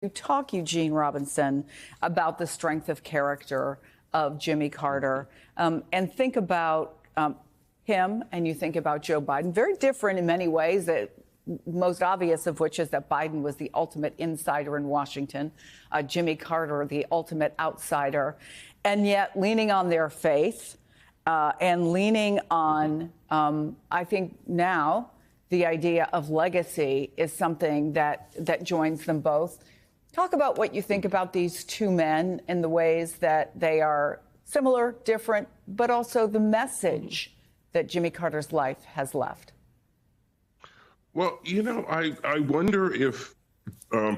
You talk, Eugene Robinson, about the strength of character of Jimmy Carter, and think about him, and you think about Joe Biden. Very different in many ways, most obvious of which is that Biden was the ultimate insider in Washington, Jimmy Carter, the ultimate outsider, and yet leaning on their faith and leaning on, I think now, the idea of legacy is something that joins them both. Talk about what you think about these two men in the ways that they are similar, different, but also the message that Jimmy Carter's life has left. Well, I wonder if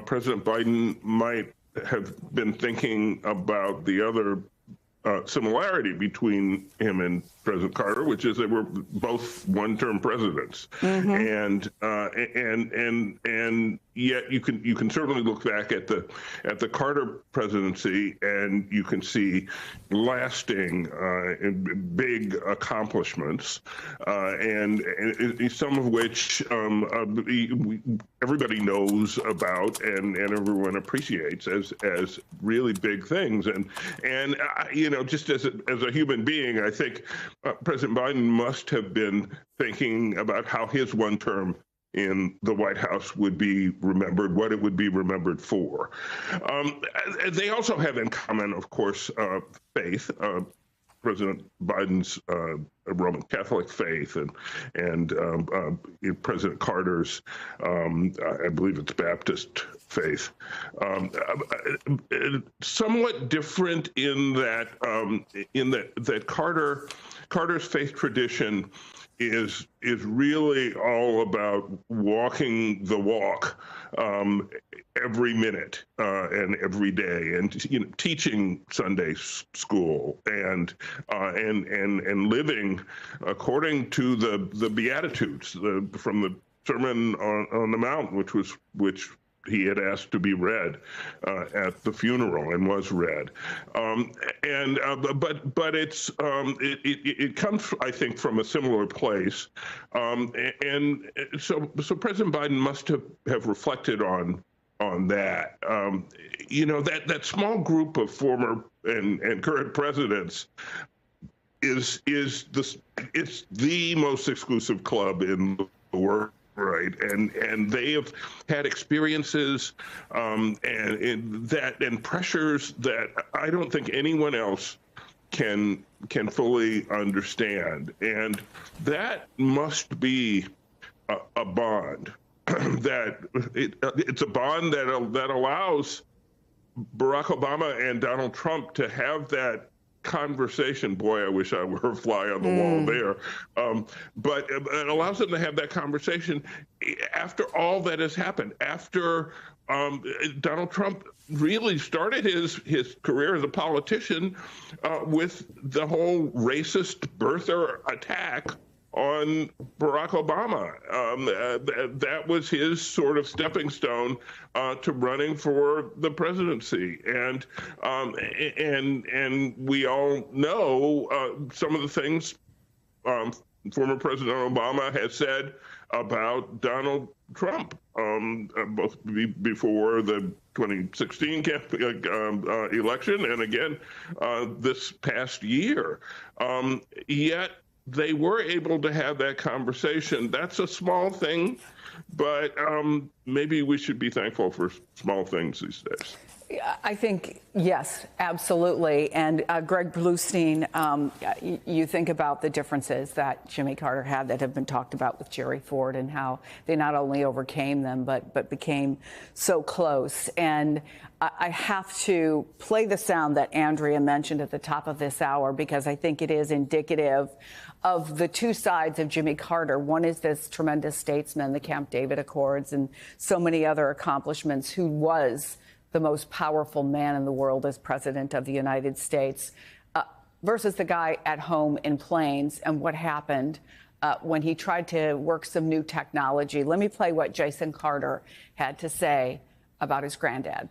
President Biden might have been thinking about the other similarity between him and President Carter, which is they were both one-term presidents, and yet you can certainly look back at the Carter presidency and you can see lasting big accomplishments, and some of which everybody knows about and everyone appreciates as really big things, and just as a human being, I think President Biden must have been thinking about how his one term in the White House would be remembered, what it would be remembered for. They also have in common, of course, faith. President Biden's Roman Catholic faith and President Carter's, I believe it's Baptist faith. Somewhat different in that Carter's faith tradition is really all about walking the walk every minute and every day, and teaching Sunday school and living according to the Beatitudes from the Sermon on the Mount, which he had asked to be read at the funeral and was read, but it comes, I think, from a similar place, and so President Biden must have reflected on that. That small group of former and current presidents is the most exclusive club in the world. Right, and they have had experiences and pressures that I don't think anyone else can fully understand, and that must be a bond it's a bond that allows Barack Obama and Donald Trump to have that conversation. Boy, I wish I were a fly on the wall there. But it allows them to have that conversation after all that has happened, after Donald Trump really started his career as a politician with the whole racist birther attack on Barack Obama. That was his sort of stepping stone to running for the presidency, and we all know some of the things former President Obama has said about Donald Trump, both before the 2016 election and again this past year. Yet they were able to have that conversation. That's a small thing, but maybe we should be thankful for small things these days. I think, yes, absolutely. And Greg Bluestein, you think about the differences that Jimmy Carter had that have been talked about with Jerry Ford and how they not only overcame them, but became so close. And I have to play the sound that Andrea mentioned at the top of this hour, because I think it is indicative of the two sides of Jimmy Carter. One is this tremendous statesman, the Camp David Accords, and so many other accomplishments, who was the most powerful man in the world as president of the United States, versus the guy at home in Plains and what happened when he tried to work some new technology. Let me play what Jason Carter had to say about his granddad.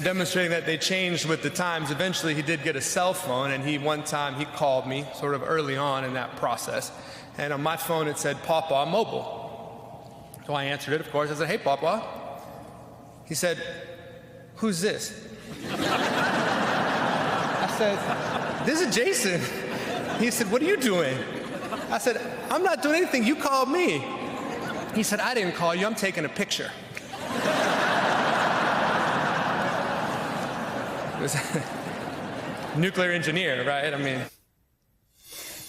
Demonstrating that they changed with the times. Eventually, he did get a cell phone, and one time he called me sort of early on in that process. And on my phone, it said, "Papa, mobile." So I answered it, of course. I said, "Hey, Papa, He said, "Who's this?" I said, "This is Jason." He said, "What are you doing?" I said, "I'm not doing anything. You called me." He said, "I didn't call you. I'm taking a picture." It was nuclear engineer, right? I mean.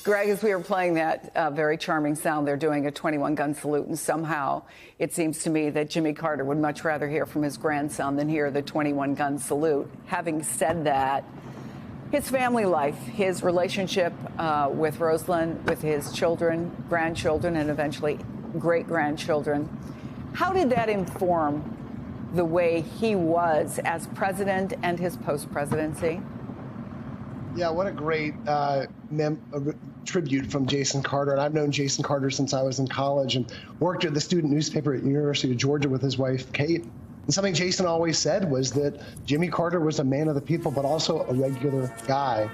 Greg, as we were playing that very charming sound, they're doing a 21-gun salute, and somehow it seems to me that Jimmy Carter would much rather hear from his grandson than hear the 21-gun salute. Having said that, his family life, his relationship with Rosalind, with his children, grandchildren, and eventually great-grandchildren, how did that inform the way he was as president and his post-presidency? Yeah, what a great tribute from Jason Carter. And I've known Jason Carter since I was in college and worked at the student newspaper at University of Georgia with his wife, Kate. And something Jason always said was that Jimmy Carter was a man of the people, but also a regular guy.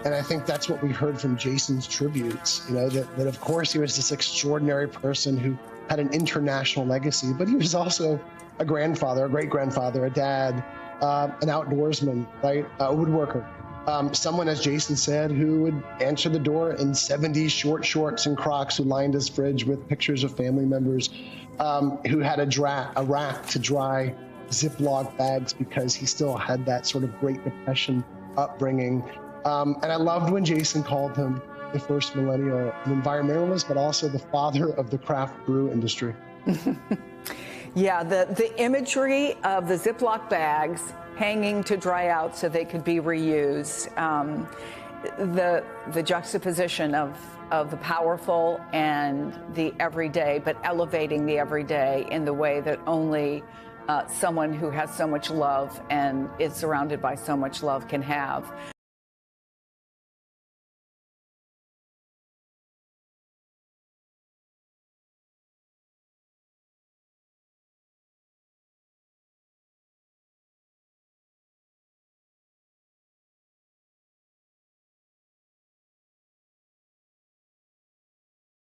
And I think that's what we heard from Jason's tributes, you know, that of course he was this extraordinary person who had an international legacy, but he was also a grandfather, a great-grandfather, a dad, an outdoorsman, right, a woodworker. Someone, as Jason said, who would answer the door in 70s short shorts and Crocs, who lined his fridge with pictures of family members, who had a rack to dry Ziploc bags because he still had that sort of Great Depression upbringing. And I loved when Jason called him the first millennial, an environmentalist, but also the father of the craft brew industry. Yeah, the imagery of the Ziploc bags hanging to dry out so they could be reused, the juxtaposition of the powerful and the everyday, but elevating the everyday in the way that only someone who has so much love and is surrounded by so much love can have.